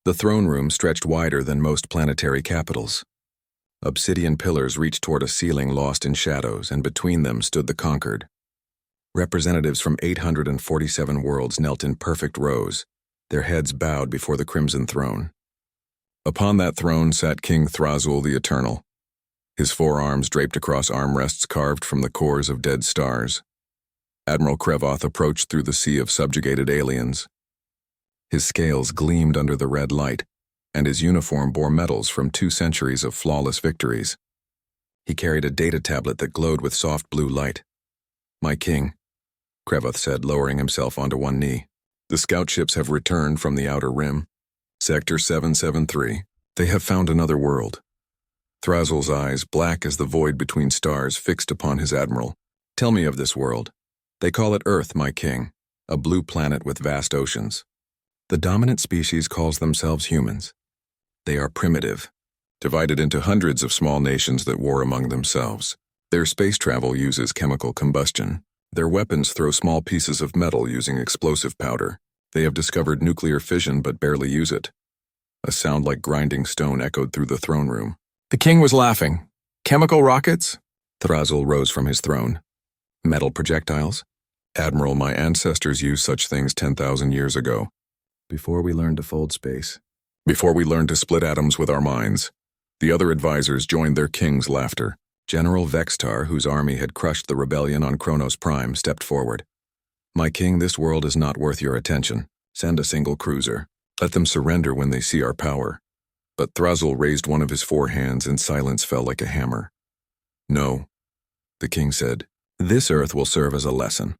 The throne room stretched wider than most planetary capitals. Obsidian pillars reached toward a ceiling lost in shadows, and between them stood the conquered. Representatives from 847 worlds knelt in perfect rows, their heads bowed before the Crimson Throne. Upon that throne sat King Thrazul the Eternal, his forearms draped across armrests carved from the cores of dead stars. Admiral Krevoth approached through the sea of subjugated aliens. His scales gleamed under the red light, and his uniform bore medals from 2 centuries of flawless victories. He carried a data tablet that glowed with soft blue light. "My king," Krevoth said, lowering himself onto one knee. "The scout ships have returned from the outer rim. Sector 773. They have found another world." Thrazul's eyes, black as the void between stars, fixed upon his admiral. "Tell me of this world." "They call it Earth, my king, a blue planet with vast oceans. The dominant species calls themselves humans. They are primitive, divided into hundreds of small nations that war among themselves. Their space travel uses chemical combustion. Their weapons throw small pieces of metal using explosive powder. They have discovered nuclear fission but barely use it." A sound like grinding stone echoed through the throne room. The king was laughing. "Chemical rockets?" Thrazul rose from his throne. "Metal projectiles?" "Admiral, my ancestors used such things 10,000 years ago. Before we learned to fold space. Before we learned to split atoms with our minds." The other advisors joined their king's laughter. General Vextar, whose army had crushed the rebellion on Kronos Prime, stepped forward. "My king, this world is not worth your attention. Send a single cruiser. Let them surrender when they see our power." But Thrazul raised one of his 4 hands and silence fell like a hammer. "No," the king said. "This Earth will serve as a lesson.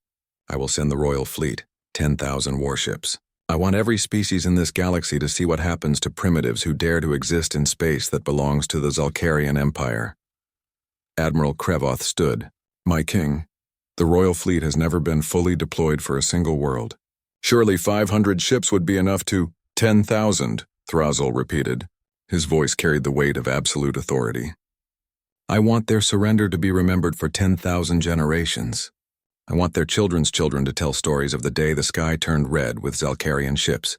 I will send the royal fleet, 10,000 warships. I want every species in this galaxy to see what happens to primitives who dare to exist in space that belongs to the Zalkarian Empire." Admiral Krevoth stood. "My king, the royal fleet has never been fully deployed for a single world. Surely 500 ships would be enough to—" 10,000, Thrazul repeated. His voice carried the weight of absolute authority. "I want their surrender to be remembered for 10,000 generations. I want their children's children to tell stories of the day the sky turned red with Zalkarian ships.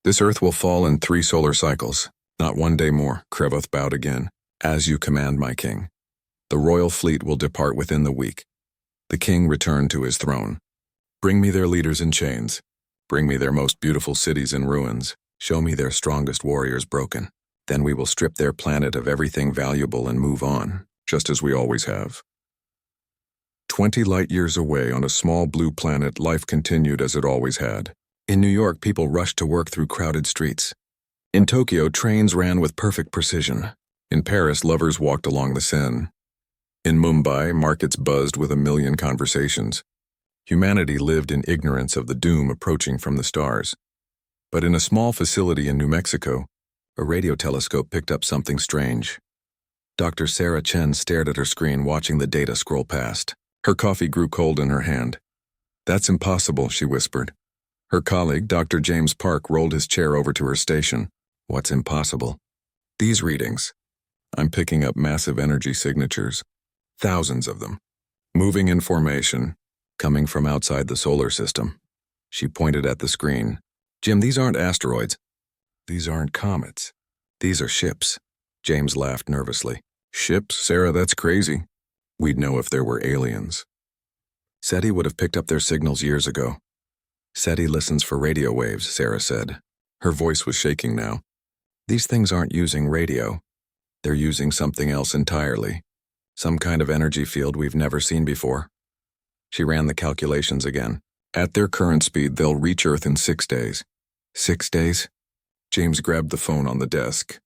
This Earth will fall in 3 solar cycles, not 1 day more." Krevoth bowed again. "As you command, my king. The royal fleet will depart within the week." The king returned to his throne. "Bring me their leaders in chains. Bring me their most beautiful cities in ruins. Show me their strongest warriors broken. Then we will strip their planet of everything valuable and move on, just as we always have." 20 light-years away on a small blue planet, life continued as it always had. In New York, people rushed to work through crowded streets. In Tokyo, trains ran with perfect precision. In Paris, lovers walked along the Seine. In Mumbai, markets buzzed with a million conversations. Humanity lived in ignorance of the doom approaching from the stars. But in a small facility in New Mexico, a radio telescope picked up something strange. Dr. Sarah Chen stared at her screen, watching the data scroll past. Her coffee grew cold in her hand. "That's impossible," she whispered. Her colleague, Dr. James Park, rolled his chair over to her station. "What's impossible?" "These readings. I'm picking up massive energy signatures. Thousands of them. Moving in formation, coming from outside the solar system." She pointed at the screen. "Jim, these aren't asteroids. These aren't comets. These are ships." James laughed nervously. "Ships, Sarah, that's crazy. We'd know if there were aliens." "SETI would have picked up their signals years ago." "SETI listens for radio waves," Sarah said. Her voice was shaking now. "These things aren't using radio. They're using something else entirely. Some kind of energy field we've never seen before." She ran the calculations again. "At their current speed, they'll reach Earth in 6 days. 6 days? James grabbed the phone on the desk.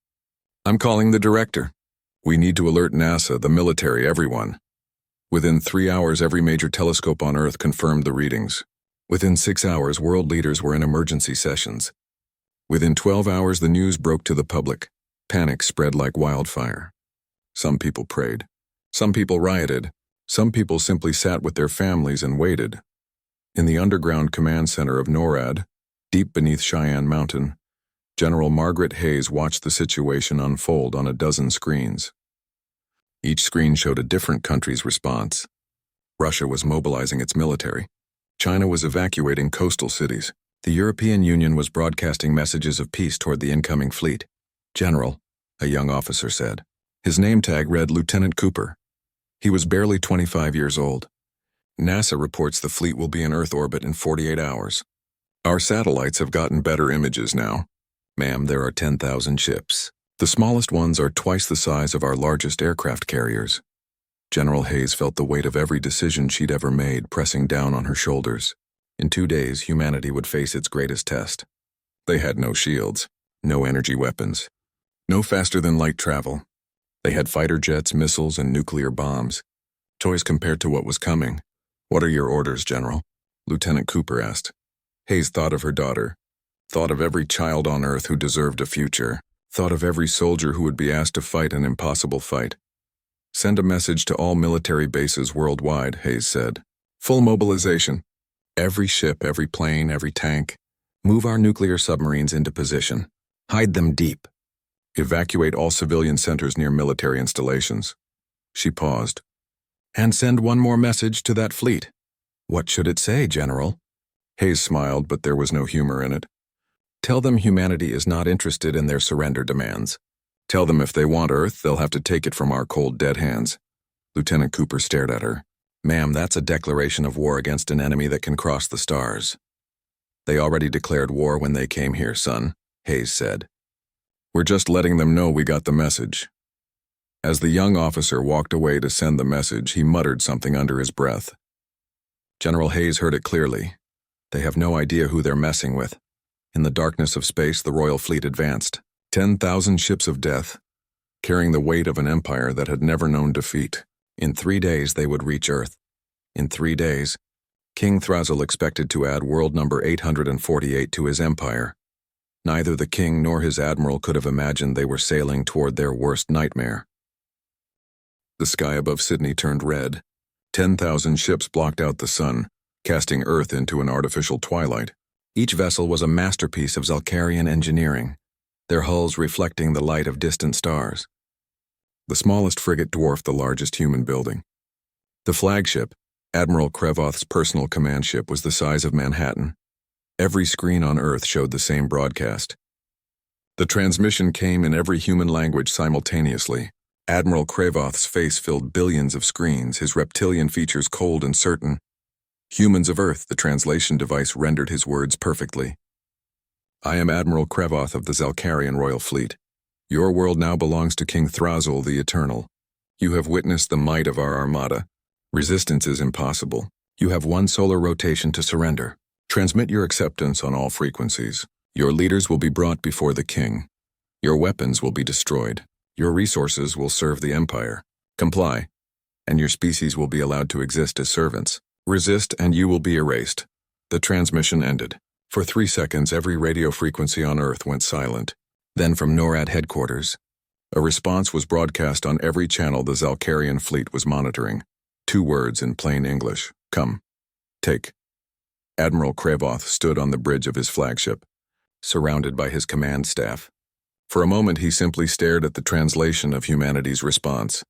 "I'm calling the director. We need to alert NASA, the military, everyone." Within 3 hours, every major telescope on Earth confirmed the readings. Within 6 hours, world leaders were in emergency sessions. Within 12 hours, the news broke to the public. Panic spread like wildfire. Some people prayed. Some people rioted. Some people simply sat with their families and waited. In the underground command center of NORAD, deep beneath Cheyenne Mountain, General Margaret Hayes watched the situation unfold on a dozen screens. Each screen showed a different country's response. Russia was mobilizing its military. China was evacuating coastal cities. The European Union was broadcasting messages of peace toward the incoming fleet. "General," a young officer said. His name tag read Lieutenant Cooper. He was barely 25 years old. "NASA reports the fleet will be in Earth orbit in 48 hours. Our satellites have gotten better images now. Ma'am, there are 10,000 ships. The smallest ones are twice the size of our largest aircraft carriers." General Hayes felt the weight of every decision she'd ever made pressing down on her shoulders. In 2 days, humanity would face its greatest test. They had no shields, no energy weapons, no faster-than-light travel. They had fighter jets, missiles, and nuclear bombs. Toys compared to what was coming. "What are your orders, General?" Lieutenant Cooper asked. Hayes thought of her daughter, thought of every child on Earth who deserved a future, thought of every soldier who would be asked to fight an impossible fight. "Send a message to all military bases worldwide," Hayes said. "Full mobilization. Every ship, every plane, every tank. Move our nuclear submarines into position. Hide them deep. Evacuate all civilian centers near military installations." She paused. "And send one more message to that fleet." "What should it say, General?" Hayes smiled, but there was no humor in it. "Tell them humanity is not interested in their surrender demands. Tell them if they want Earth, they'll have to take it from our cold, dead hands." Lieutenant Cooper stared at her. "Ma'am, that's a declaration of war against an enemy that can cross the stars." "They already declared war when they came here, son," Hayes said. "We're just letting them know we got the message." As the young officer walked away to send the message, he muttered something under his breath. General Hayes heard it clearly. They have no idea who they're messing with. In the darkness of space, the Royal Fleet advanced. 10,000 ships of death, carrying the weight of an empire that had never known defeat. In 3 days, they would reach Earth. In 3 days, King Thrasil expected to add world number 848 to his empire. Neither the king nor his admiral could have imagined they were sailing toward their worst nightmare. The sky above Sydney turned red. 10,000 ships blocked out the sun, casting Earth into an artificial twilight. Each vessel was a masterpiece of Zalcarian engineering, their hulls reflecting the light of distant stars. The smallest frigate dwarfed the largest human building. The flagship, Admiral Krevoth's personal command ship, was the size of Manhattan. Every screen on Earth showed the same broadcast. The transmission came in every human language simultaneously. Admiral Krevoth's face filled billions of screens, his reptilian features cold and certain. "Humans of Earth," the translation device rendered his words perfectly. "I am Admiral Krevoth of the Zalcarian Royal Fleet. Your world now belongs to King Thrasil the Eternal. You have witnessed the might of our armada. Resistance is impossible. You have 1 solar rotation to surrender. Transmit your acceptance on all frequencies. Your leaders will be brought before the king. Your weapons will be destroyed. Your resources will serve the Empire. Comply, and your species will be allowed to exist as servants. Resist, and you will be erased." The transmission ended. For 3 seconds, every radio frequency on Earth went silent. Then from NORAD headquarters, a response was broadcast on every channel the Zalcarian fleet was monitoring. 2 words in plain English: "Come. Take." Admiral Krevoth stood on the bridge of his flagship, surrounded by his command staff. For a moment, he simply stared at the translation of humanity's response.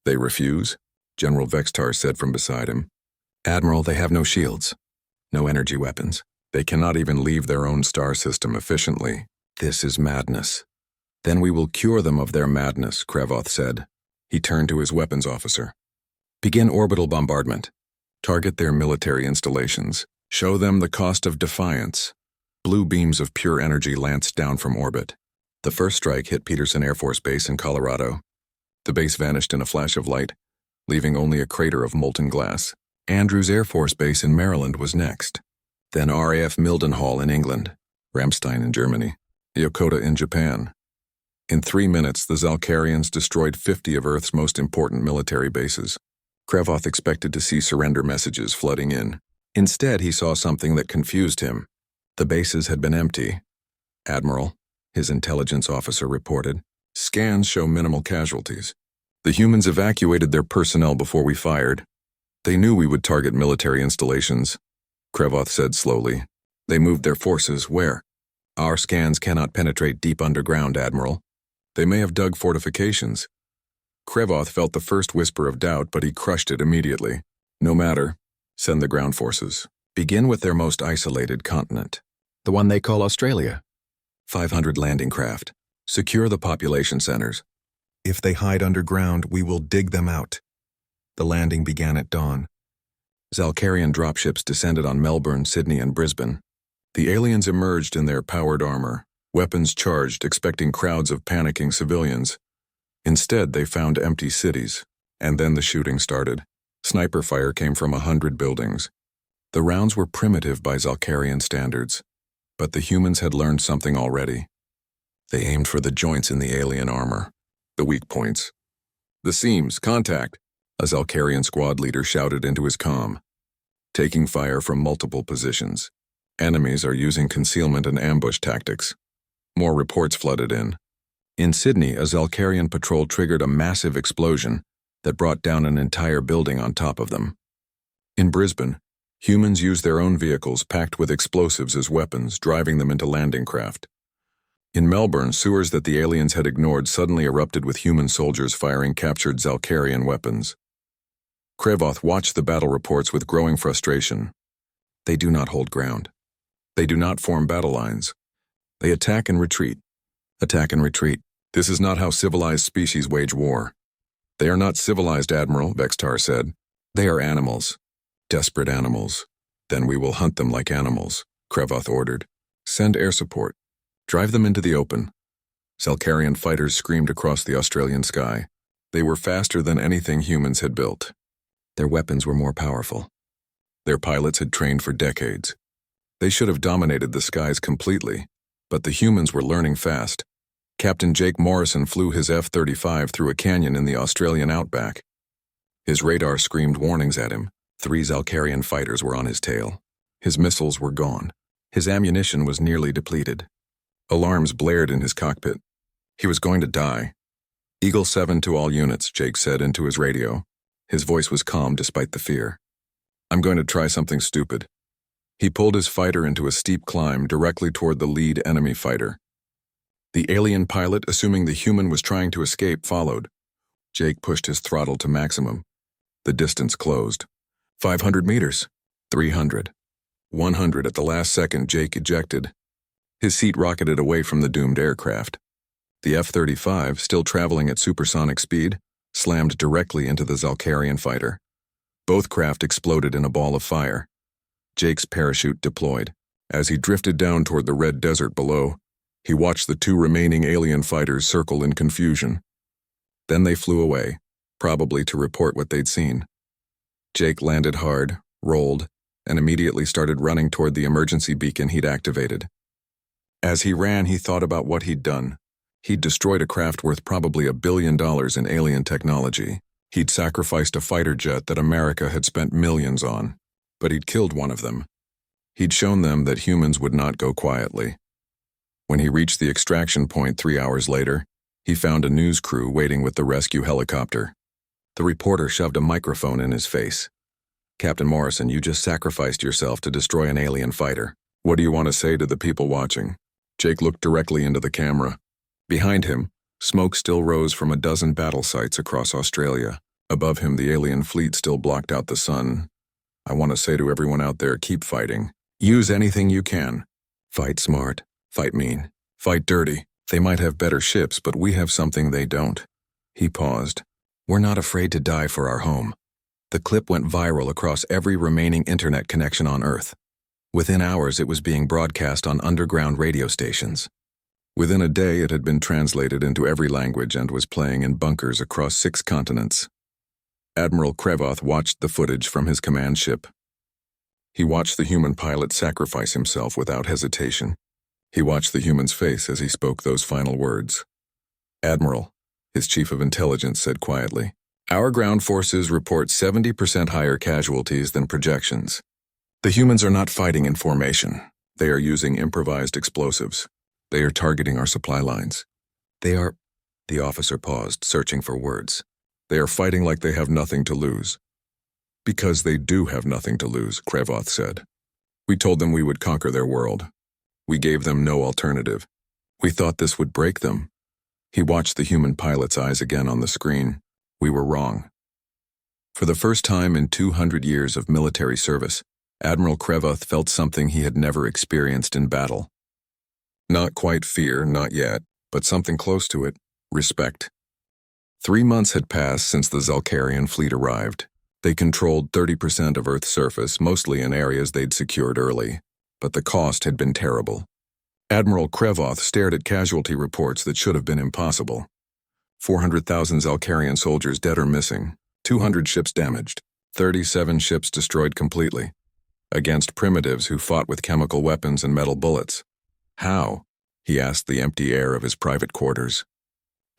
"They refuse?" General Vextar said from beside him. "Admiral, they have no shields, no energy weapons. They cannot even leave their own star system efficiently. This is madness." "Then we will cure them of their madness," Krevoth said. He turned to his weapons officer. "Begin orbital bombardment. Target their military installations. Show them the cost of defiance." Blue beams of pure energy lanced down from orbit. The first strike hit Peterson Air Force Base in Colorado. The base vanished in a flash of light, leaving only a crater of molten glass. Andrews Air Force Base in Maryland was next. Then RAF Mildenhall in England, Ramstein in Germany, Yokota in Japan. In 3 minutes, the Zalcarians destroyed 50 of Earth's most important military bases. Krevoth expected to see surrender messages flooding in. Instead, he saw something that confused him. The bases had been empty. "Admiral," his intelligence officer reported, "scans show minimal casualties. The humans evacuated their personnel before we fired. They knew we would target military installations," Krevoth said slowly. "They moved their forces where? Our scans cannot penetrate deep underground, Admiral. They may have dug fortifications." Krevoth felt the first whisper of doubt, but he crushed it immediately. "No matter. Send the ground forces. Begin with their most isolated continent. The one they call Australia. 500 landing craft. Secure the population centers. If they hide underground, we will dig them out. The landing began at dawn. Zalcarian dropships descended on Melbourne, Sydney, and Brisbane. The aliens emerged in their powered armor, weapons charged, expecting crowds of panicking civilians. Instead, they found empty cities, and then the shooting started. Sniper fire came from 100 buildings. The rounds were primitive by Zalcarian standards, but the humans had learned something already. They aimed for the joints in the alien armor, the weak points. The seams, contact, a Zalcarian squad leader shouted into his comm. Taking fire from multiple positions. Enemies are using concealment and ambush tactics. More reports flooded in. In Sydney, a Zalcarian patrol triggered a massive explosion that brought down an entire building on top of them. In Brisbane, humans used their own vehicles packed with explosives as weapons, driving them into landing craft. In Melbourne, sewers that the aliens had ignored suddenly erupted with human soldiers firing captured Zalcarian weapons. Krevoth watched the battle reports with growing frustration. They do not hold ground. They do not form battle lines. They attack and retreat. Attack and retreat. This is not how civilized species wage war. They are not civilized, Admiral, Vextar said. They are animals. Desperate animals. Then we will hunt them like animals, Krevoth ordered. Send air support. Drive them into the open. Zalcarian fighters screamed across the Australian sky. They were faster than anything humans had built. Their weapons were more powerful. Their pilots had trained for decades. They should have dominated the skies completely, but the humans were learning fast. Captain Jake Morrison flew his F-35 through a canyon in the Australian outback. His radar screamed warnings at him. 3 Zalcarian fighters were on his tail. His missiles were gone. His ammunition was nearly depleted. Alarms blared in his cockpit. He was going to die. Eagle 7 to all units, Jake said into his radio. His voice was calm despite the fear. I'm going to try something stupid. He pulled his fighter into a steep climb directly toward the lead enemy fighter. The alien pilot, assuming the human was trying to escape, followed. Jake pushed his throttle to maximum. The distance closed. 500 meters. 300. 100 at the last second. Jake ejected. His seat rocketed away from the doomed aircraft. The F-35, still traveling at supersonic speed, slammed directly into the Zalcarian fighter. Both craft exploded in a ball of fire. Jake's parachute deployed. As he drifted down toward the red desert below, he watched the 2 remaining alien fighters circle in confusion. Then they flew away, probably to report what they'd seen. Jake landed hard, rolled, and immediately started running toward the emergency beacon he'd activated. As he ran, he thought about what he'd done. He'd destroyed a craft worth probably $1 billion in alien technology. He'd sacrificed a fighter jet that America had spent millions on. But he'd killed one of them. He'd shown them that humans would not go quietly. When he reached the extraction point 3 hours later, he found a news crew waiting with the rescue helicopter. The reporter shoved a microphone in his face. Captain Morrison, you just sacrificed yourself to destroy an alien fighter. What do you want to say to the people watching? Jake looked directly into the camera. Behind him, smoke still rose from a dozen battle sites across Australia. Above him, the alien fleet still blocked out the sun. I want to say to everyone out there, keep fighting. Use anything you can. Fight smart. Fight mean. Fight dirty. They might have better ships, but we have something they don't. He paused. We're not afraid to die for our home. The clip went viral across every remaining internet connection on Earth. Within hours, it was being broadcast on underground radio stations. Within a day, it had been translated into every language and was playing in bunkers across 6 continents. Admiral Krevoth watched the footage from his command ship. He watched the human pilot sacrifice himself without hesitation. He watched the human's face as he spoke those final words. Admiral, his chief of intelligence said quietly, our ground forces report 70% higher casualties than projections. The humans are not fighting in formation. They are using improvised explosives. They are targeting our supply lines. The officer paused, searching for words. They are fighting like they have nothing to lose. Because they do have nothing to lose, Krevoth said. We told them we would conquer their world. We gave them no alternative. We thought this would break them. He watched the human pilot's eyes again on the screen. We were wrong. For the first time in 200 years of military service, Admiral Krevoth felt something he had never experienced in battle. Not quite fear, not yet, but something close to it, respect. 3 months had passed since the Zalkarian fleet arrived. They controlled 30% of Earth's surface, mostly in areas they'd secured early, but the cost had been terrible. Admiral Krevoth stared at casualty reports that should have been impossible. 400,000 Zalkarian soldiers dead or missing, 200 ships damaged, 37 ships destroyed completely, against primitives who fought with chemical weapons and metal bullets. How? He asked the empty air of his private quarters.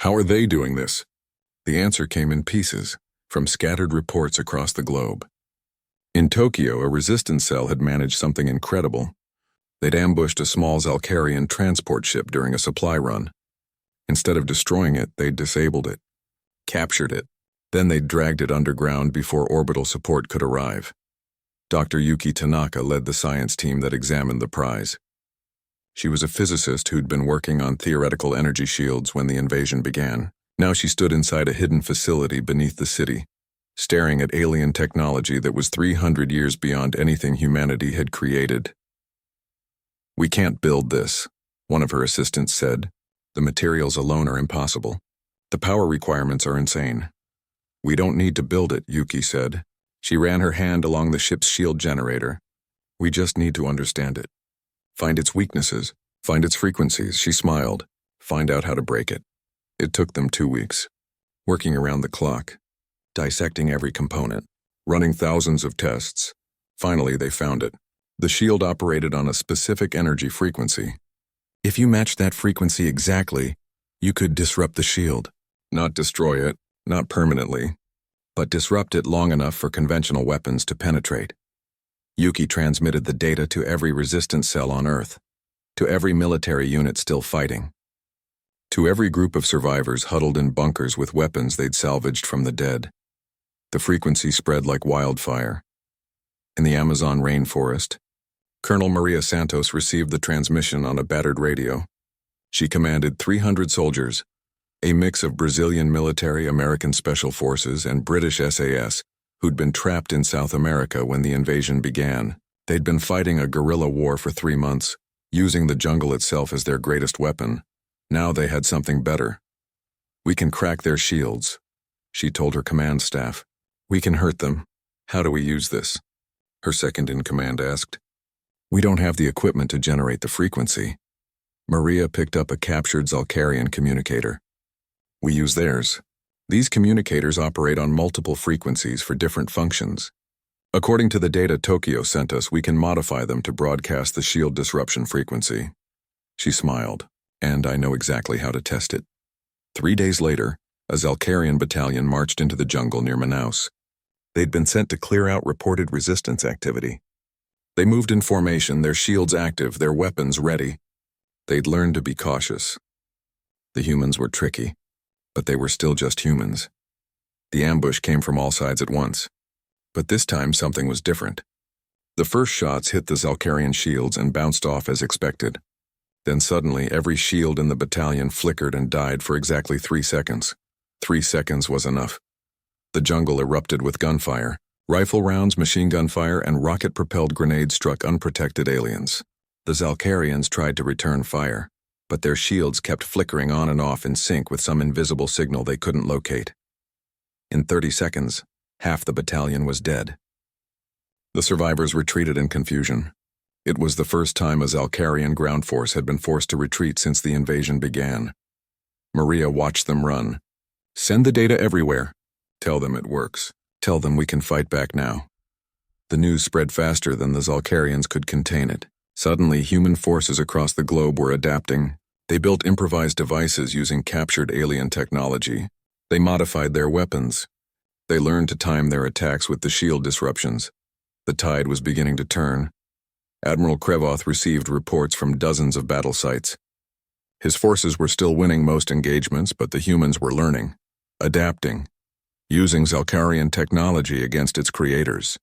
How are they doing this? The answer came in pieces, from scattered reports across the globe. In Tokyo, a resistance cell had managed something incredible. They'd ambushed a small Zalkarian transport ship during a supply run. Instead of destroying it, they'd disabled it, captured it. Then they'd dragged it underground before orbital support could arrive. Dr. Yuki Tanaka led the science team that examined the prize. She was a physicist who'd been working on theoretical energy shields when the invasion began. Now she stood inside a hidden facility beneath the city, staring at alien technology that was 300 years beyond anything humanity had created. "We can't build this," one of her assistants said. "The materials alone are impossible. The power requirements are insane." "We don't need to build it," Yuki said. She ran her hand along the ship's shield generator. "We just need to understand it. Find its weaknesses, find its frequencies." She smiled. "Find out how to break it." It took them 2 weeks, working around the clock, dissecting every component, running thousands of tests. Finally, they found it. The shield operated on a specific energy frequency. If you matched that frequency exactly, you could disrupt the shield. Not destroy it, not permanently, but disrupt it long enough for conventional weapons to penetrate. Yuki transmitted the data to every resistance cell on Earth, to every military unit still fighting, to every group of survivors huddled in bunkers with weapons they'd salvaged from the dead. The frequency spread like wildfire. In the Amazon rainforest, Colonel Maria Santos received the transmission on a battered radio. She commanded 300 soldiers, a mix of Brazilian military, American Special Forces, and British SAS, who'd been trapped in South America when the invasion began. They'd been fighting a guerrilla war for 3 months, using the jungle itself as their greatest weapon. Now they had something better. "We can crack their shields," she told her command staff. "We can hurt them. How do we use this?" Her second-in-command asked. "We don't have the equipment to generate the frequency." Maria picked up a captured Zalkarian communicator. "We use theirs. These communicators operate on multiple frequencies for different functions. According to the data Tokyo sent us, we can modify them to broadcast the shield disruption frequency." She smiled. "And I know exactly how to test it." 3 days later, a Zalkarian battalion marched into the jungle near Manaus. They'd been sent to clear out reported resistance activity. They moved in formation, their shields active, their weapons ready. They'd learned to be cautious. The humans were tricky, but they were still just humans. The ambush came from all sides at once. But this time something was different. The first shots hit the Zalkarian shields and bounced off as expected. Then suddenly every shield in the battalion flickered and died for exactly 3 seconds. 3 seconds was enough. The jungle erupted with gunfire. Rifle rounds, machine gun fire, and rocket-propelled grenades struck unprotected aliens. The Zalkarians tried to return fire, but their shields kept flickering on and off in sync with some invisible signal they couldn't locate. In 30 seconds, half the battalion was dead. The survivors retreated in confusion. It was the first time a Zalkarian ground force had been forced to retreat since the invasion began. Maria watched them run. "Send the data everywhere. Tell them it works. Tell them we can fight back now." The news spread faster than the Zalkarians could contain it. Suddenly, human forces across the globe were adapting. They built improvised devices using captured alien technology. They modified their weapons. They learned to time their attacks with the shield disruptions. The tide was beginning to turn. Admiral Krevoth received reports from dozens of battle sites. His forces were still winning most engagements, but the humans were learning, adapting, using Zalkarian technology against its creators.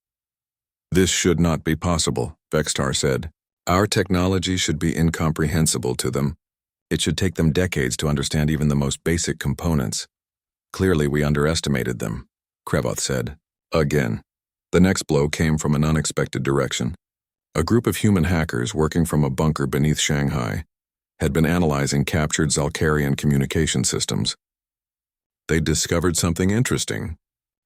"This should not be possible," Vextar said. "Our technology should be incomprehensible to them. It should take them decades to understand even the most basic components. Clearly we underestimated them," Krevoth said. "Again." The next blow came from an unexpected direction. A group of human hackers working from a bunker beneath Shanghai had been analyzing captured Zalcarian communication systems. They'd discovered something interesting.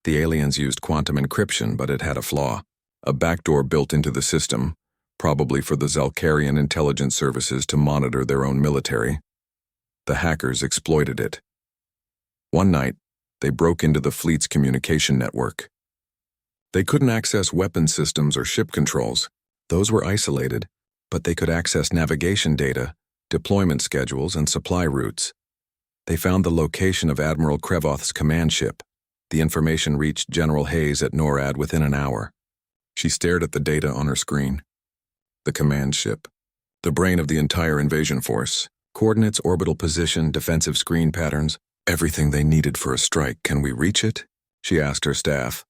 The aliens used quantum encryption, but it had a flaw. A backdoor built into the system, probably for the Zalcarian intelligence services to monitor their own military. The hackers exploited it. One night, they broke into the fleet's communication network. They couldn't access weapon systems or ship controls. Those were isolated, but they could access navigation data, deployment schedules, and supply routes. They found the location of Admiral Krevoth's command ship. The information reached General Hayes at NORAD within an hour. She stared at the data on her screen. The command ship. The brain of the entire invasion force. Coordinates, orbital position, defensive screen patterns. Everything they needed for a strike. Can we reach it? She asked her staff.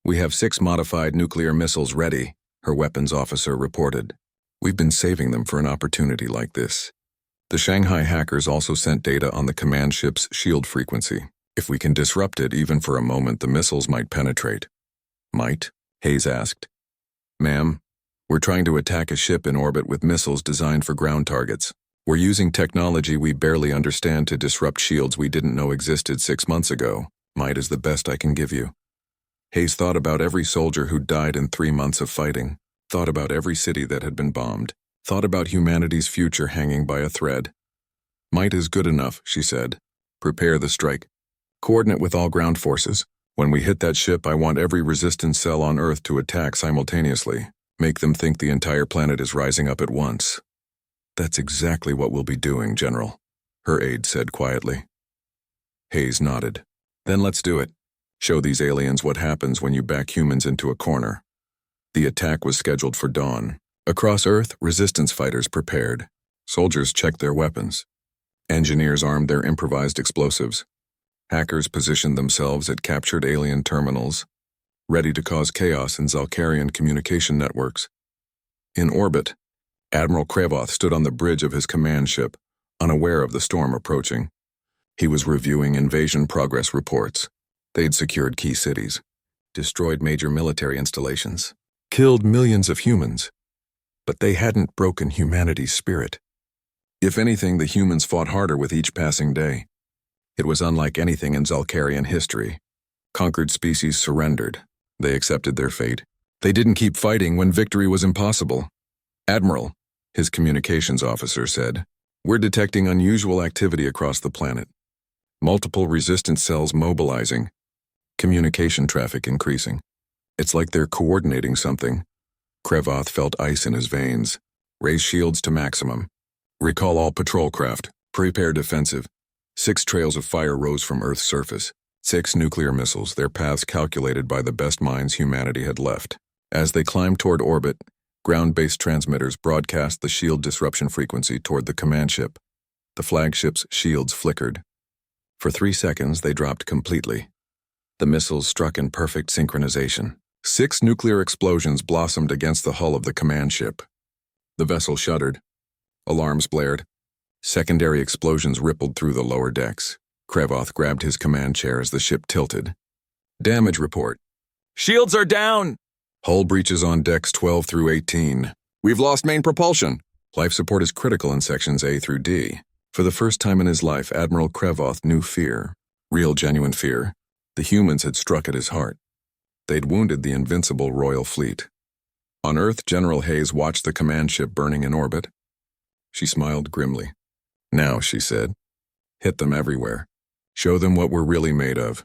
We have 6 modified nuclear missiles ready, her weapons officer reported. We've been saving them for an opportunity like this. The Shanghai hackers also sent data on the command ship's shield frequency. If we can disrupt it even for a moment, the missiles might penetrate. Might? Hayes asked. Ma'am, we're trying to attack a ship in orbit with missiles designed for ground targets. We're using technology we barely understand to disrupt shields we didn't know existed 6 months ago. Might is the best I can give you. Hayes thought about every soldier who died in 3 months of fighting, thought about every city that had been bombed, thought about humanity's future hanging by a thread. Might is good enough, she said. Prepare the strike. Coordinate with all ground forces. When we hit that ship, I want every resistance cell on Earth to attack simultaneously. Make them think the entire planet is rising up at once. That's exactly what we'll be doing, General, her aide said quietly. Hayes nodded. Then let's do it. Show these aliens what happens when you back humans into a corner. The attack was scheduled for dawn. Across Earth, resistance fighters prepared. Soldiers checked their weapons. Engineers armed their improvised explosives. Hackers positioned themselves at captured alien terminals, ready to cause chaos in Zalcarian communication networks. In orbit, Admiral Krevoth stood on the bridge of his command ship, unaware of the storm approaching. He was reviewing invasion progress reports. They'd secured key cities, destroyed major military installations, killed millions of humans. But they hadn't broken humanity's spirit. If anything, the humans fought harder with each passing day. It was unlike anything in Zalcarian history. Conquered species surrendered. They accepted their fate. They didn't keep fighting when victory was impossible. Admiral, his communications officer said, we're detecting unusual activity across the planet. Multiple resistance cells mobilizing. Communication traffic increasing. It's like they're coordinating something. Krevoth felt ice in his veins. Raise shields to maximum. Recall all patrol craft. Prepare defensive. 6 trails of fire rose from Earth's surface. 6 nuclear missiles, their paths calculated by the best minds humanity had left. As they climbed toward orbit, ground-based transmitters broadcast the shield disruption frequency toward the command ship. The flagship's shields flickered. For 3 seconds, they dropped completely. The missiles struck in perfect synchronization. 6 nuclear explosions blossomed against the hull of the command ship. The vessel shuddered. Alarms blared. Secondary explosions rippled through the lower decks. Krevoth grabbed his command chair as the ship tilted. Damage report. Shields are down! Hull breaches on decks 12 through 18. We've lost main propulsion. Life support is critical in sections A through D. For the first time in his life, Admiral Krevoth knew fear. Real, genuine fear. The humans had struck at his heart. They'd wounded the invincible royal fleet. On Earth, General Hayes watched the command ship burning in orbit. She smiled grimly. Now, she said, hit them everywhere. Show them what we're really made of.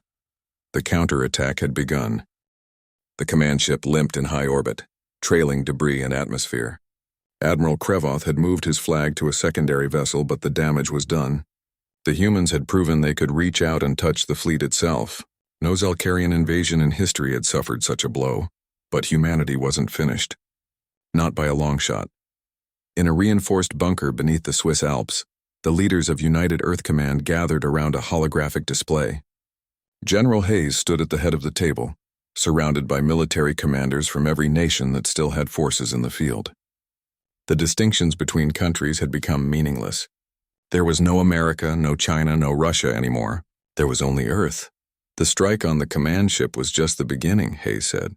The counterattack had begun. The command ship limped in high orbit, trailing debris and atmosphere. Admiral Krevoth had moved his flag to a secondary vessel, but the damage was done. The humans had proven they could reach out and touch the fleet itself. No Zalcarian invasion in history had suffered such a blow, but humanity wasn't finished. Not by a long shot. In a reinforced bunker beneath the Swiss Alps, the leaders of United Earth Command gathered around a holographic display. General Hayes stood at the head of the table, surrounded by military commanders from every nation that still had forces in the field. The distinctions between countries had become meaningless. There was no America, no China, no Russia anymore. There was only Earth. The strike on the command ship was just the beginning, Hayes said.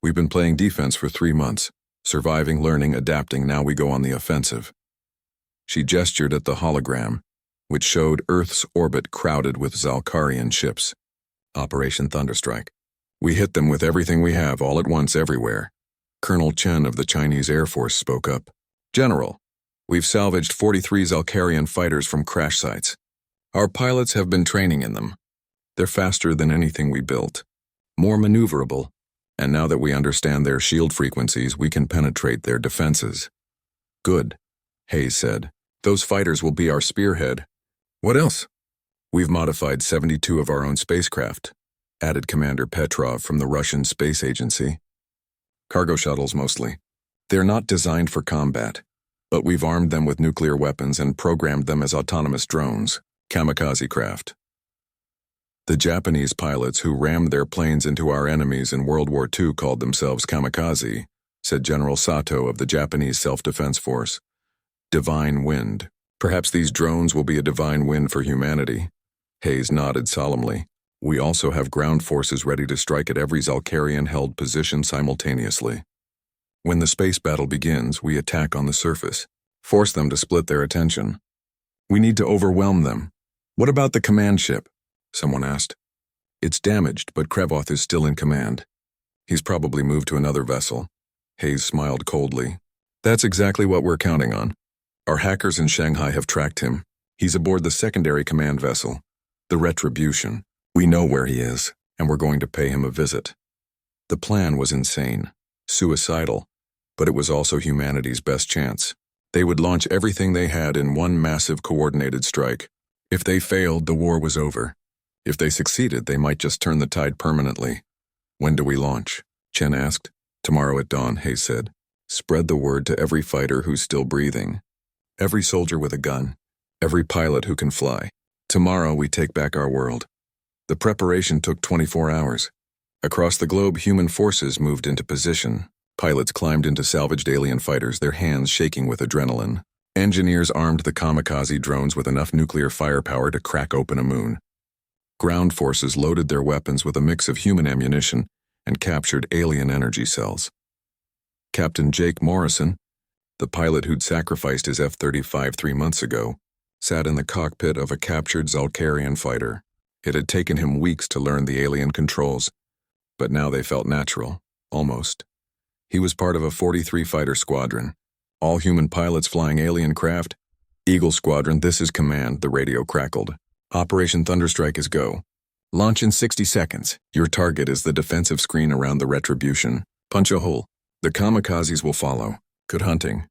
We've been playing defense for 3 months. Surviving, learning, adapting, now we go on the offensive. She gestured at the hologram, which showed Earth's orbit crowded with Zalkarian ships. Operation Thunderstrike. We hit them with everything we have, all at once, everywhere. Colonel Chen of the Chinese Air Force spoke up. General, we've salvaged 43 Zalkarian fighters from crash sites. Our pilots have been training in them. They're faster than anything we built, more maneuverable, and now that we understand their shield frequencies, we can penetrate their defenses. Good, Hayes said. Those fighters will be our spearhead. What else? We've modified 72 of our own spacecraft, added Commander Petrov from the Russian Space Agency. Cargo shuttles mostly. They're not designed for combat, but we've armed them with nuclear weapons and programmed them as autonomous drones, kamikaze craft. The Japanese pilots who rammed their planes into our enemies in World War II called themselves kamikaze, said General Sato of the Japanese Self-Defense Force. Divine wind. Perhaps these drones will be a divine wind for humanity. Hayes nodded solemnly. We also have ground forces ready to strike at every Zalkarian-held position simultaneously. When the space battle begins, we attack on the surface, force them to split their attention. We need to overwhelm them. What about the command ship? Someone asked. It's damaged, but Krevoth is still in command. He's probably moved to another vessel. Hayes smiled coldly. That's exactly what we're counting on. Our hackers in Shanghai have tracked him. He's aboard the secondary command vessel, the Retribution. We know where he is, and we're going to pay him a visit. The plan was insane, suicidal, but it was also humanity's best chance. They would launch everything they had in one massive coordinated strike. If they failed, the war was over. If they succeeded, they might just turn the tide permanently. When do we launch? Chen asked. Tomorrow at dawn, Hayes said. Spread the word to every fighter who's still breathing. Every soldier with a gun. Every pilot who can fly. Tomorrow we take back our world. The preparation took 24 hours. Across the globe, human forces moved into position. Pilots climbed into salvaged alien fighters, their hands shaking with adrenaline. Engineers armed the kamikaze drones with enough nuclear firepower to crack open a moon. Ground forces loaded their weapons with a mix of human ammunition and captured alien energy cells. Captain Jake Morrison, the pilot who'd sacrificed his F-35 3 months ago, sat in the cockpit of a captured Zalkarian fighter. It had taken him weeks to learn the alien controls, but now they felt natural, almost. He was part of a 43-fighter squadron, all human pilots flying alien craft. Eagle Squadron, this is command, the radio crackled. Operation Thunderstrike is go. Launch in 60 seconds. Your target is the defensive screen around the Retribution. Punch a hole. The kamikazes will follow. Good hunting.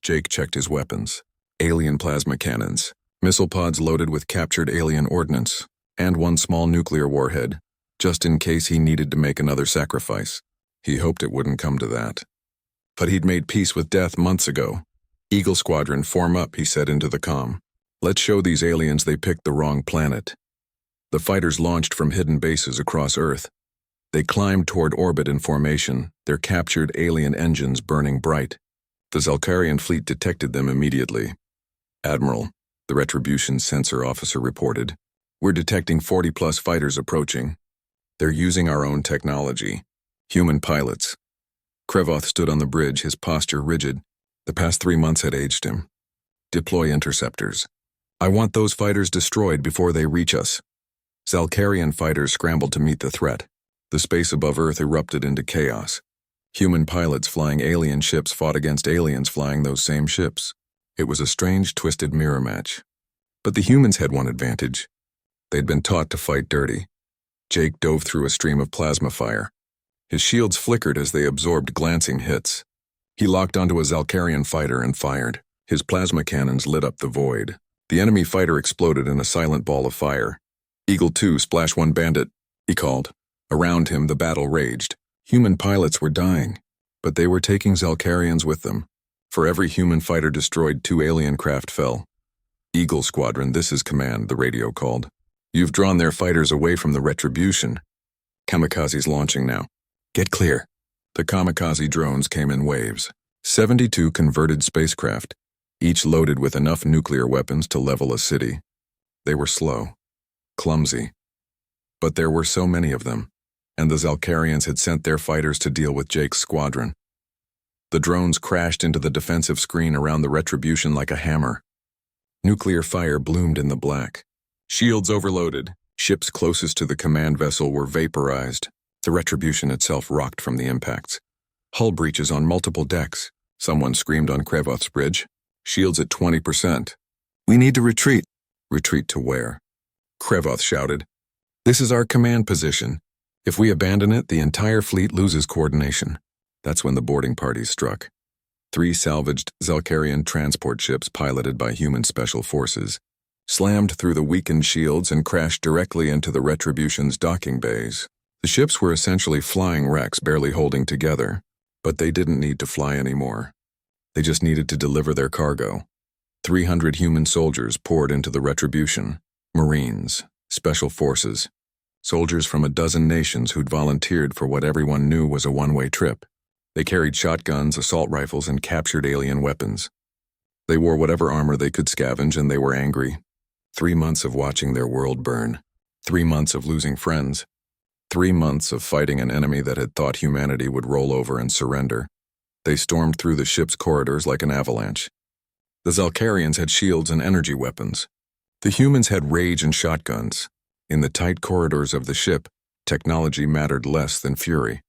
Jake checked his weapons. Alien plasma cannons, missile pods loaded with captured alien ordnance, and one small nuclear warhead, just in case he needed to make another sacrifice. He hoped it wouldn't come to that. But he'd made peace with death months ago. Eagle Squadron, form up, he said into the comm. Let's show these aliens they picked the wrong planet. The fighters launched from hidden bases across Earth. They climbed toward orbit in formation, their captured alien engines burning bright. The Zalkarian fleet detected them immediately. Admiral, the Retribution sensor officer reported, we're detecting 40-plus fighters approaching. They're using our own technology. Human pilots. Krevoth stood on the bridge, his posture rigid. The past 3 months had aged him. Deploy interceptors. I want those fighters destroyed before they reach us. Zalkarian fighters scrambled to meet the threat. The space above Earth erupted into chaos. Human pilots flying alien ships fought against aliens flying those same ships. It was a strange, twisted mirror match. But the humans had one advantage. They'd been taught to fight dirty. Jake dove through a stream of plasma fire. His shields flickered as they absorbed glancing hits. He locked onto a Zalkarian fighter and fired. His plasma cannons lit up the void. The enemy fighter exploded in a silent ball of fire. Eagle 2, splash one bandit, he called. Around him, the battle raged. Human pilots were dying, but they were taking Zalkarians with them. For every human fighter destroyed, 2 alien craft fell. Eagle Squadron, this is command, the radio called. You've drawn their fighters away from the Retribution. Kamikazes launching now. Get clear. The kamikaze drones came in waves. 72 converted spacecraft, each loaded with enough nuclear weapons to level a city. They were slow, clumsy, but there were so many of them. and the Zalcarians had sent their fighters to deal with Jake's squadron. The drones crashed into the defensive screen around the Retribution like a hammer. Nuclear fire bloomed in the black. Shields overloaded. Ships closest to the command vessel were vaporized. The Retribution itself rocked from the impacts. Hull breaches on multiple decks. Someone screamed on Krevoth's bridge. Shields at 20%. We need to retreat. Retreat to where? Krevoth shouted. This is our command position. If we abandon it, the entire fleet loses coordination. That's when the boarding parties struck. 3 salvaged Zalcarian transport ships piloted by human special forces slammed through the weakened shields and crashed directly into the Retribution's docking bays. The ships were essentially flying wrecks barely holding together, but they didn't need to fly anymore. They just needed to deliver their cargo. 300 human soldiers poured into the Retribution. Marines, special forces, soldiers from a dozen nations who'd volunteered for what everyone knew was a one-way trip. They carried shotguns, assault rifles, and captured alien weapons. They wore whatever armor they could scavenge, and they were angry. 3 months of watching their world burn. 3 months of losing friends. 3 months of fighting an enemy that had thought humanity would roll over and surrender. They stormed through the ship's corridors like an avalanche. The Zalcarians had shields and energy weapons. The humans had rage and shotguns. In the tight corridors of the ship, technology mattered less than fury.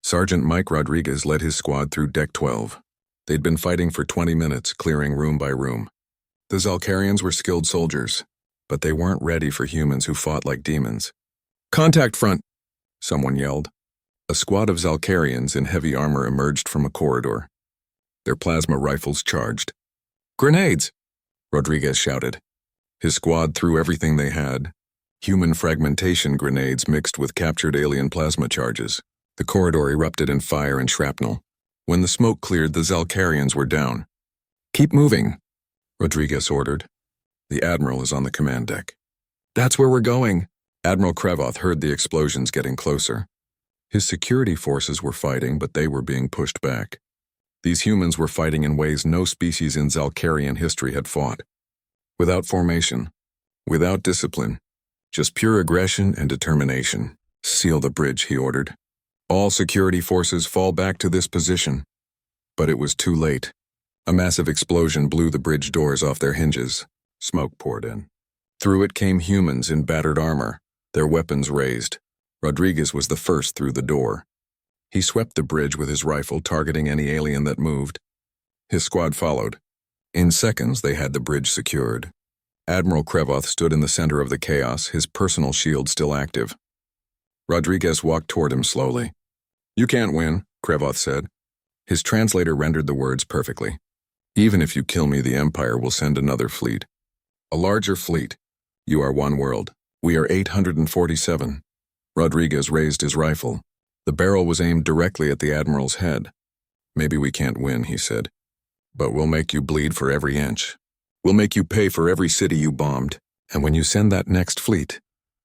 Sergeant Mike Rodriguez led his squad through Deck 12. They'd been fighting for 20 minutes, clearing room by room. The Zalcarians were skilled soldiers, but they weren't ready for humans who fought like demons. Contact front, someone yelled. A squad of Zalcarians in heavy armor emerged from a corridor. Their plasma rifles charged. Grenades, Rodriguez shouted. His squad threw everything they had. Human fragmentation grenades mixed with captured alien plasma charges. The corridor erupted in fire and shrapnel. When the smoke cleared, the Zalcarians were down. Keep moving, Rodriguez ordered. The Admiral is on the command deck. That's where we're going. Admiral Krevoth heard the explosions getting closer. His security forces were fighting, but they were being pushed back. These humans were fighting in ways no species in Zalcarian history had fought. Without formation, without discipline, just pure aggression and determination. Seal the bridge, he ordered. All security forces fall back to this position. But it was too late. A massive explosion blew the bridge doors off their hinges. Smoke poured in. Through it came humans in battered armor, their weapons raised. Rodriguez was the first through the door. He swept the bridge with his rifle, targeting any alien that moved. His squad followed. In seconds, they had the bridge secured. Admiral Krevoth stood in the center of the chaos, his personal shield still active. Rodriguez walked toward him slowly. You can't win, Krevoth said. His translator rendered the words perfectly. Even if you kill me, the Empire will send another fleet. A larger fleet. You are one world. We are 847. Rodriguez raised his rifle. The barrel was aimed directly at the Admiral's head. Maybe we can't win, he said. But we'll make you bleed for every inch. We'll make you pay for every city you bombed. And when you send that next fleet,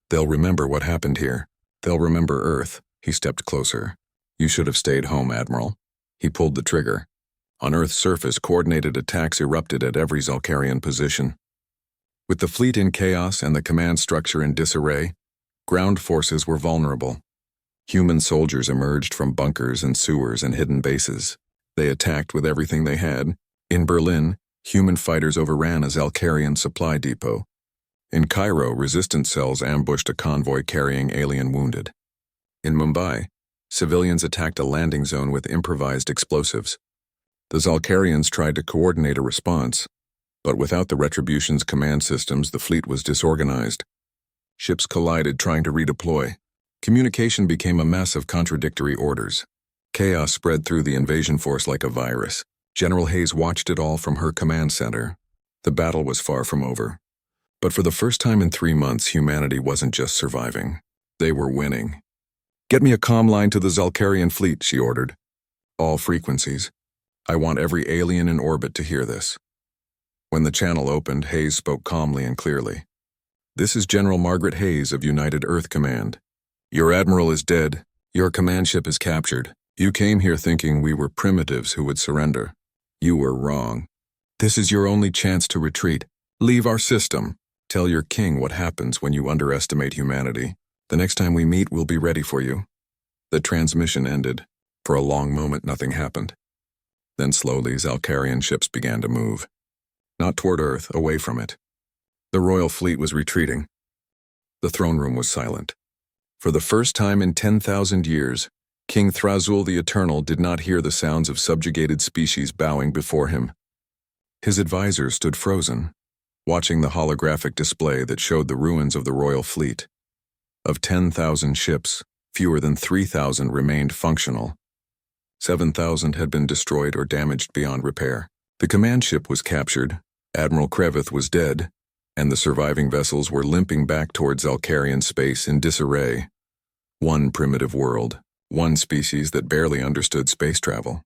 they'll remember what happened here. They'll remember Earth. He stepped closer. You should have stayed home, Admiral. He pulled the trigger. On Earth's surface, coordinated attacks erupted at every Zalcarian position. With the fleet in chaos and the command structure in disarray, ground forces were vulnerable. Human soldiers emerged from bunkers and sewers and hidden bases. They attacked with everything they had. In Berlin, human fighters overran a Zalcarian supply depot. In Cairo, resistance cells ambushed a convoy carrying alien wounded. In Mumbai, civilians attacked a landing zone with improvised explosives. The Zalcarians tried to coordinate a response, but without the Retribution's command systems, the fleet was disorganized. Ships collided trying to redeploy. Communication became a mess of contradictory orders. Chaos spread through the invasion force like a virus. General Hayes watched it all from her command center. The battle was far from over. But for the first time in 3 months, humanity wasn't just surviving. They were winning. Get me a comm line to the Zalcarian fleet, she ordered. All frequencies. I want every alien in orbit to hear this. When the channel opened, Hayes spoke calmly and clearly. This is General Margaret Hayes of United Earth Command. Your admiral is dead. Your command ship is captured. You came here thinking we were primitives who would surrender. You were wrong. This is your only chance to retreat. Leave our system. Tell your king what happens when you underestimate humanity. The next time we meet, we'll be ready for you. The transmission ended. For a long moment, nothing happened. Then slowly, Zalcarian ships began to move. Not toward Earth, away from it. The royal fleet was retreating. The throne room was silent. For the first time in 10,000 years, King Thrazul the Eternal did not hear the sounds of subjugated species bowing before him. His advisors stood frozen, watching the holographic display that showed the ruins of the royal fleet. Of 10,000 ships, fewer than 3,000 remained functional. 7,000 had been destroyed or damaged beyond repair. The command ship was captured, Admiral Krevith was dead, and the surviving vessels were limping back towards Zalcarian space in disarray. One primitive world, one species that barely understood space travel.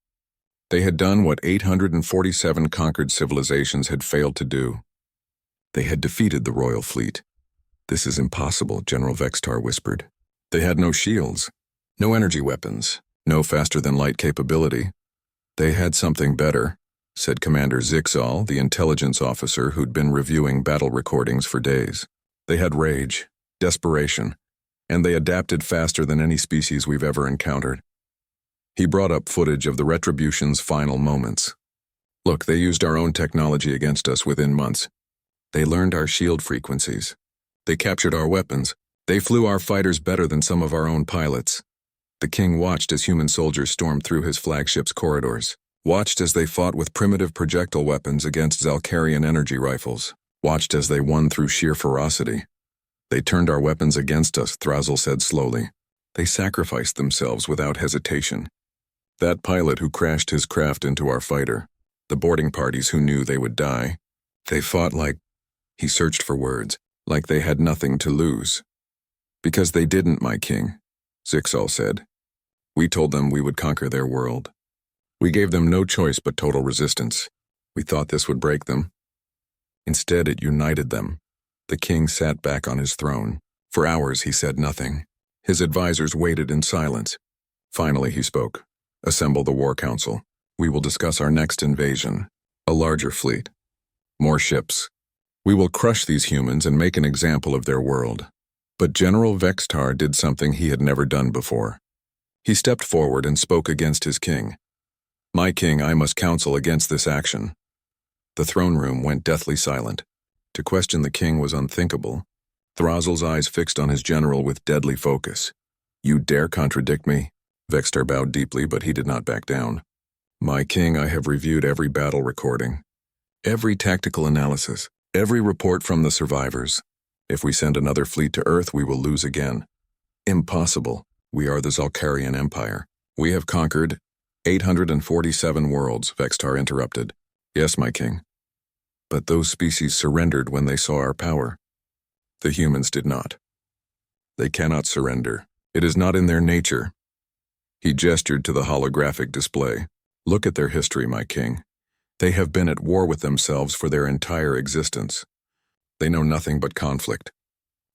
They had done what 847 conquered civilizations had failed to do. They had defeated the royal fleet. "This is impossible," General Vextar whispered. They had no shields, no energy weapons, no faster-than-light capability. They had something better, said Commander Zixal, the intelligence officer who'd been reviewing battle recordings for days. They had rage, desperation, and they adapted faster than any species we've ever encountered. He brought up footage of the Retribution's final moments. "Look, they used our own technology against us within months. They learned our shield frequencies. They captured our weapons. They flew our fighters better than some of our own pilots." The king watched as human soldiers stormed through his flagship's corridors, watched as they fought with primitive projectile weapons against Zalcarian energy rifles, watched as they won through sheer ferocity. "They turned our weapons against us," Thrazul said slowly. "They sacrificed themselves without hesitation. That pilot who crashed his craft into our fighter, the boarding parties who knew they would die, they fought like," he searched for words, "like they had nothing to lose." "Because they didn't, my king," Zixal said. "We told them we would conquer their world. We gave them no choice but total resistance. We thought this would break them. Instead, it united them." The king sat back on his throne. For hours, he said nothing. His advisors waited in silence. Finally, he spoke. "Assemble the War Council. We will discuss our next invasion. A larger fleet. More ships. We will crush these humans and make an example of their world." But General Vextar did something he had never done before. He stepped forward and spoke against his king. "My king, I must counsel against this action." The throne room went deathly silent. To question the king was unthinkable. Thrazul's eyes fixed on his general with deadly focus. "You dare contradict me?" Vextar bowed deeply, but he did not back down. "My king, I have reviewed every battle recording, every tactical analysis, every report from the survivors. If we send another fleet to Earth, we will lose again." "Impossible. We are the Zalcarian Empire. We have conquered 847 worlds," Vextar interrupted. "Yes, my king. But those species surrendered when they saw our power. The humans did not. They cannot surrender. It is not in their nature." He gestured to the holographic display. "Look at their history, my king. They have been at war with themselves for their entire existence. They know nothing but conflict.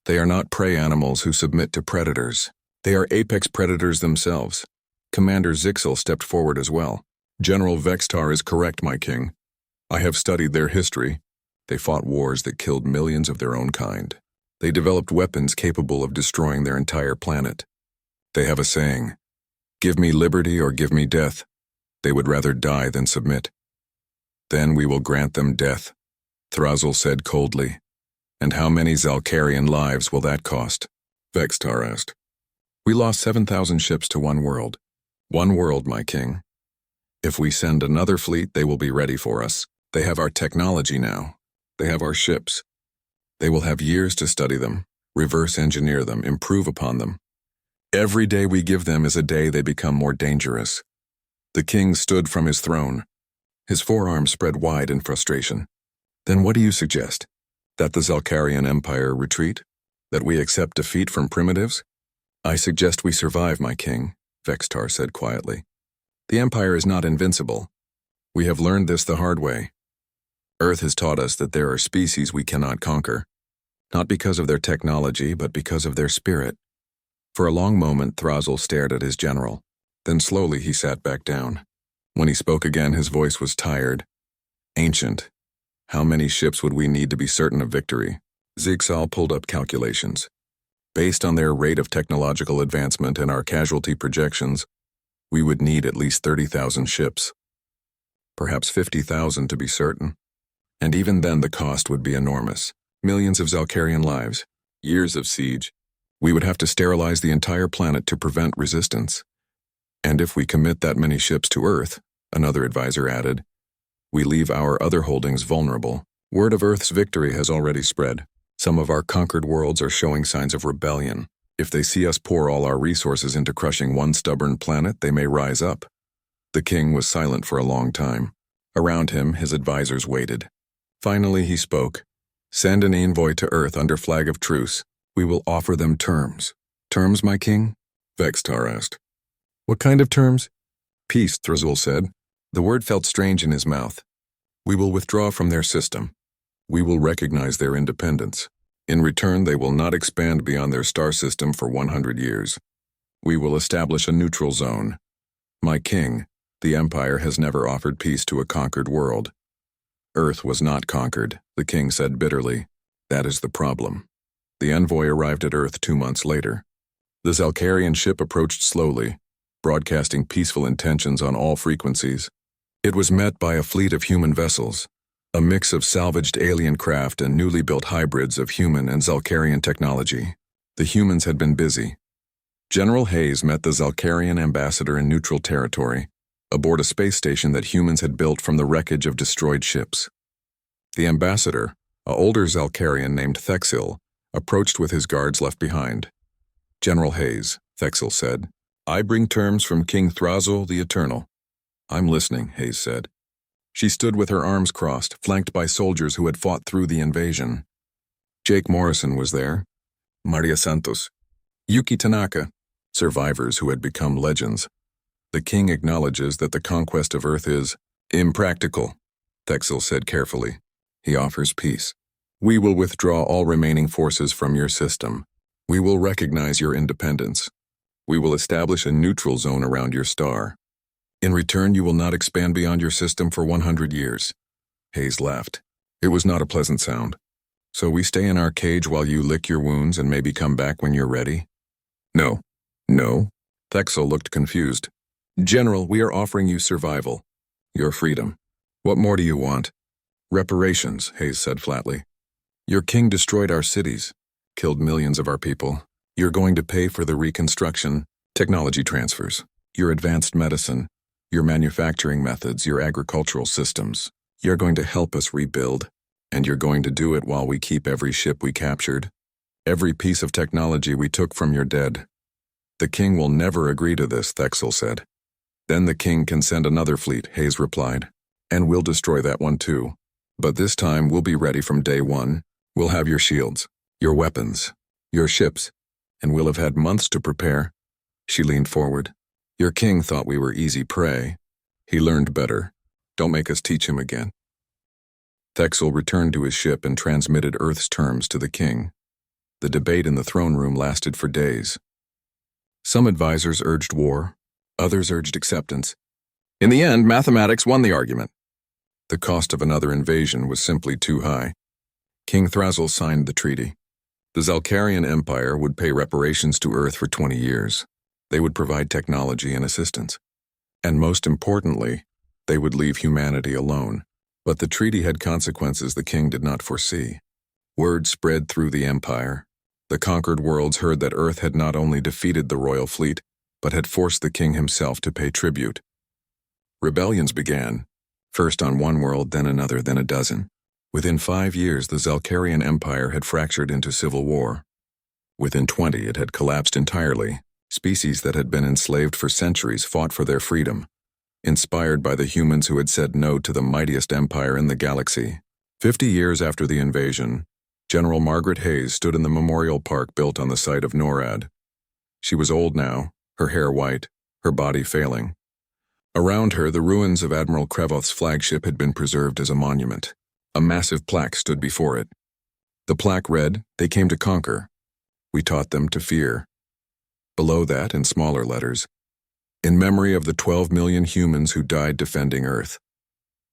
They are not prey animals who submit to predators. They are apex predators themselves." Commander Zixal stepped forward as well. "General Vextar is correct, my king. I have studied their history. They fought wars that killed millions of their own kind. They developed weapons capable of destroying their entire planet. They have a saying, 'Give me liberty or give me death.' They would rather die than submit." "Then we will grant them death," Thrazul said coldly. "And how many Zalcarian lives will that cost?" Vextar asked. "We lost 7,000 ships to one world. One world, my king. If we send another fleet, they will be ready for us. They have our technology now. They have our ships. They will have years to study them, reverse engineer them, improve upon them. Every day we give them is a day they become more dangerous." The king stood from his throne, his forearms spread wide in frustration. "Then what do you suggest? That the Zalcarian Empire retreat? That we accept defeat from primitives?" "I suggest we survive, my king," Vextar said quietly. "The Empire is not invincible. We have learned this the hard way. Earth has taught us that there are species we cannot conquer, not because of their technology, but because of their spirit." For a long moment, Thrazul stared at his general. Then slowly he sat back down. When he spoke again, his voice was tired, ancient. "How many ships would we need to be certain of victory?" Zixal pulled up calculations. Based on their rate of technological advancement and our casualty projections, we would need at least 30,000 ships. Perhaps 50,000 to be certain. And even then the cost would be enormous. Millions of Zalcarian lives, years of siege. We would have to sterilize the entire planet to prevent resistance. And if we commit that many ships to Earth, another advisor added, we leave our other holdings vulnerable. Word of Earth's victory has already spread. Some of our conquered worlds are showing signs of rebellion. If they see us pour all our resources into crushing one stubborn planet, they may rise up. The king was silent for a long time. Around him, his advisors waited. Finally, he spoke. Send an envoy to Earth under flag of truce. We will offer them terms. Terms, my king? Vextar asked. What kind of terms? Peace, Thrazul said. The word felt strange in his mouth. We will withdraw from their system. We will recognize their independence. In return, they will not expand beyond their star system for 100 years. We will establish a neutral zone. My king, the Empire has never offered peace to a conquered world. Earth was not conquered, the king said bitterly. That is the problem. The envoy arrived at Earth 2 months later. The Zalcarian ship approached slowly, broadcasting peaceful intentions on all frequencies. It was met by a fleet of human vessels, a mix of salvaged alien craft and newly built hybrids of human and Zalcarian technology. The humans had been busy. General Hayes met the Zalcarian ambassador in neutral territory, aboard a space station that humans had built from the wreckage of destroyed ships. The ambassador, an older Zalcarian named Thexil, approached with his guards left behind. General Hayes, Thexil said, I bring terms from King Thrazul the Eternal. I'm listening, Hayes said. She stood with her arms crossed, flanked by soldiers who had fought through the invasion. Jake Morrison was there, Maria Santos, Yuki Tanaka, survivors who had become legends. The king acknowledges that the conquest of Earth is impractical, Thexil said carefully. He offers peace. We will withdraw all remaining forces from your system. We will recognize your independence. We will establish a neutral zone around your star. In return, you will not expand beyond your system for 100 years. Hayes laughed. It was not a pleasant sound. So we stay in our cage while you lick your wounds and maybe come back when you're ready? No. No? Thexil looked confused. General, we are offering you survival. Your freedom. What more do you want? Reparations, Hayes said flatly. Your king destroyed our cities, killed millions of our people. You're going to pay for the reconstruction, technology transfers, your advanced medicine, your manufacturing methods, your agricultural systems. You're going to help us rebuild, and you're going to do it while we keep every ship we captured, every piece of technology we took from your dead. The king will never agree to this, Thexil said. Then the king can send another fleet, Hayes replied, and we'll destroy that one too. But this time we'll be ready from day one. We'll have your shields, your weapons, your ships, and we'll have had months to prepare. She leaned forward. Your king thought we were easy prey. He learned better. Don't make us teach him again. Thexil returned to his ship and transmitted Earth's terms to the king. The debate in the throne room lasted for days. Some advisors urged war, others urged acceptance. In the end, mathematics won the argument. The cost of another invasion was simply too high. King Thrazul signed the treaty. The Zalcarian Empire would pay reparations to Earth for 20 years. They would provide technology and assistance. And most importantly, they would leave humanity alone. But the treaty had consequences the king did not foresee. Word spread through the empire. The conquered worlds heard that Earth had not only defeated the royal fleet, but had forced the king himself to pay tribute. Rebellions began, first on one world, then another, then a dozen. Within 5 years, the Zalcarian Empire had fractured into civil war. Within 20, it had collapsed entirely. Species that had been enslaved for centuries fought for their freedom, inspired by the humans who had said no to the mightiest empire in the galaxy. 50 years after the invasion, General Margaret Hayes stood in the memorial park built on the site of NORAD. She was old now, her hair white, her body failing. Around her, the ruins of Admiral Krevoth's flagship had been preserved as a monument. A massive plaque stood before it. The plaque read, "They came to conquer. We taught them to fear." Below that, in smaller letters, "In memory of the 12 million humans who died defending Earth.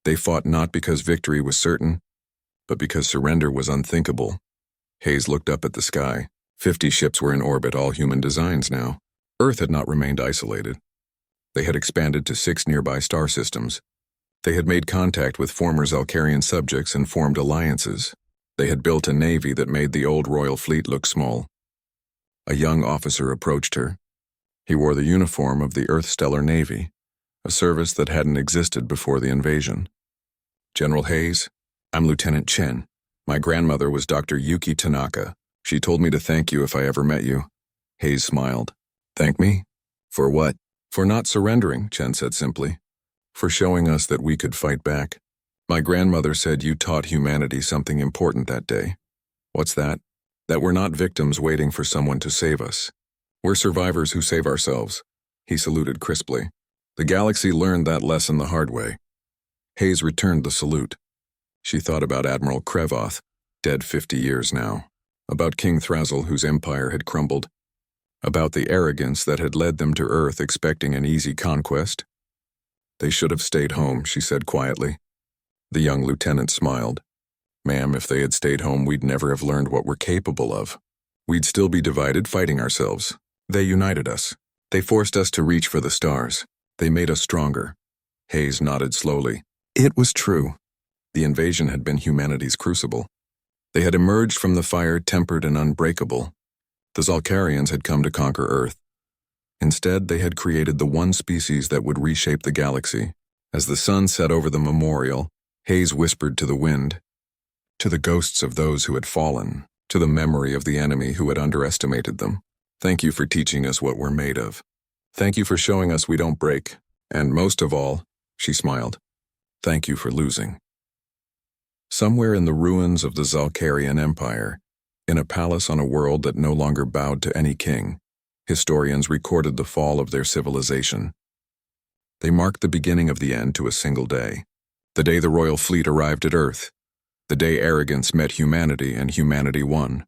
They fought not because victory was certain, but because surrender was unthinkable." Hayes looked up at the sky. 50 ships were in orbit, all human designs now. Earth had not remained isolated. They had expanded to 6 nearby star systems. They had made contact with former Zalcarian subjects and formed alliances. They had built a navy that made the old royal fleet look small. A young officer approached her. He wore the uniform of the Earth Stellar Navy, a service that hadn't existed before the invasion. "General Hayes, I'm Lieutenant Chen. My grandmother was Dr. Yuki Tanaka. She told me to thank you if I ever met you." Hayes smiled. "Thank me? For what?" "For not surrendering," Chen said simply. "For showing us that we could fight back. My grandmother said you taught humanity something important that day." "What's that?" "That we're not victims waiting for someone to save us. We're survivors who save ourselves." He saluted crisply. "The galaxy learned that lesson the hard way." Hayes returned the salute. She thought about Admiral Krevoth, dead 50 years now, about King Thrasil, whose empire had crumbled, about the arrogance that had led them to Earth expecting an easy conquest. "They should have stayed home," she said quietly. The young lieutenant smiled. "Ma'am, if they had stayed home, we'd never have learned what we're capable of. We'd still be divided, fighting ourselves. They united us. They forced us to reach for the stars. They made us stronger." Hayes nodded slowly. It was true. The invasion had been humanity's crucible. They had emerged from the fire tempered and unbreakable. The Zalcarians had come to conquer Earth. Instead, they had created the one species that would reshape the galaxy. As the sun set over the memorial, Hayes whispered to the wind, "To the ghosts of those who had fallen, to the memory of the enemy who had underestimated them. Thank you for teaching us what we're made of. Thank you for showing us we don't break. And most of all," she smiled, "thank you for losing." Somewhere in the ruins of the Zalcarian Empire, in a palace on a world that no longer bowed to any king, historians recorded the fall of their civilization. They marked the beginning of the end to a single day. The day the royal fleet arrived at Earth. The day arrogance met humanity and humanity won.